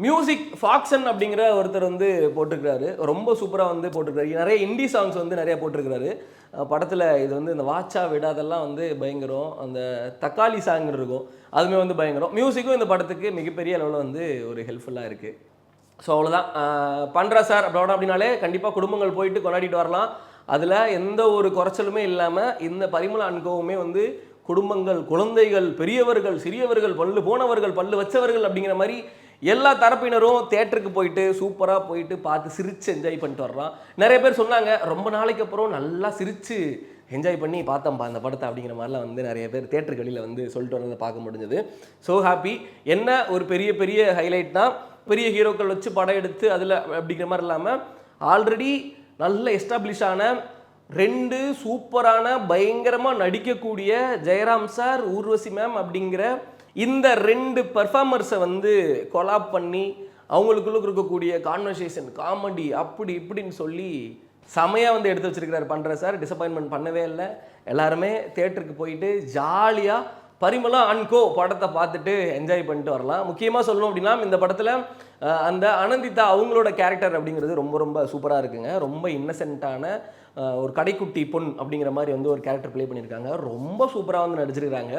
Music ஃபாக்சன் அப்படிங்கிற ஒருத்தர் வந்து போட்டிருக்கிறாரு. ரொம்ப சூப்பராக வந்து போட்டிருக்காரு. நிறைய இந்தி சாங்ஸ் வந்து நிறைய போட்டிருக்கிறாரு. படத்தில் இது வந்து இந்த வாச்சா விடாதெல்லாம் வந்து பயங்கரம். அந்த தக்காளி சாங் இருக்கும், அதுவுமே வந்து பயங்கரம். மியூசிக்கும் இந்த படத்துக்கு மிகப்பெரிய அளவில் வந்து ஒரு ஹெல்ப்ஃபுல்லாக இருக்குது. ஸோ அவ்வளோதான். பண்ணுறா சார் படம் அப்படின்னாலே கண்டிப்பாக குடும்பங்கள் போயிட்டு கொண்டாடிட்டு வரலாம். அதில் எந்த ஒரு குறைச்சலுமே இல்லாமல் இந்த பரிமளா அண்ட் கோவுமே வந்து குடும்பங்கள், குழந்தைகள், பெரியவர்கள், சிறியவர்கள், பல்லு போனவர்கள், பல்லு வச்சவர்கள் அப்படிங்கிற மாதிரி எல்லா தரப்பினரும் தேட்டருக்கு போயிட்டு சூப்பராக போயிட்டு பார்த்து சிரித்து என்ஜாய் பண்ணிட்டு வரலாம். நிறைய பேர் சொன்னாங்க, ரொம்ப நாளைக்கு அப்புறம் நல்லா சிரித்து என்ஜாய் பண்ணி பார்த்தோம்ப்பா அந்த படத்தை அப்படிங்கிற மாதிரிலாம் வந்து நிறைய பேர் தேட்டருக்கு வெளியில் வந்து சொல்லிட்டு வரதை பார்க்க முடிஞ்சது. So happy. என்ன ஒரு பெரிய பெரிய ஹைலைட்னா, பெரிய ஹீரோக்கள் வச்சு படம் எடுத்து அதில் அப்படிங்கிற மாதிரி இல்லாமல் ஆல்ரெடி நல்ல எஸ்டாப்ளிஷான 2 சூப்பரான பயங்கரமாக நடிக்கக்கூடிய ஜெயராம் சார், ஊர்வசி மேம் அப்படிங்கிற இந்த 2 பெர்ஃபார்மர்ஸை வந்து கொலாப் பண்ணி அவங்களுக்குள்ள இருக்கக்கூடிய கான்வர்சேஷன், காமெடி அப்படி இப்படின்னு சொல்லி செமையாக வந்து எடுத்து வச்சிருக்கிறார் பண்ணுற சார். டிசப்பாயின்மெண்ட் பண்ணவே இல்லை. எல்லாருமே தேட்டருக்கு போயிட்டு ஜாலியாக பரிமளா அண்ட் கோ படத்தை பார்த்துட்டு என்ஜாய் பண்ணிட்டு வரலாம். முக்கியமாக சொல்லணும் அப்படின்னா இந்த படத்தில் அந்த அனந்திதா அவங்களோட கேரக்டர் அப்படிங்கிறது ரொம்ப ரொம்ப சூப்பராக இருக்குங்க. ரொம்ப இன்னசென்ட்டான ஒரு கடைக்குட்டி பொன் அப்படிங்கிற மாதிரி வந்து ஒரு கேரக்டர் ப்ளே பண்ணியிருக்காங்க. ரொம்ப சூப்பராக வந்து நடிச்சிருக்காங்க.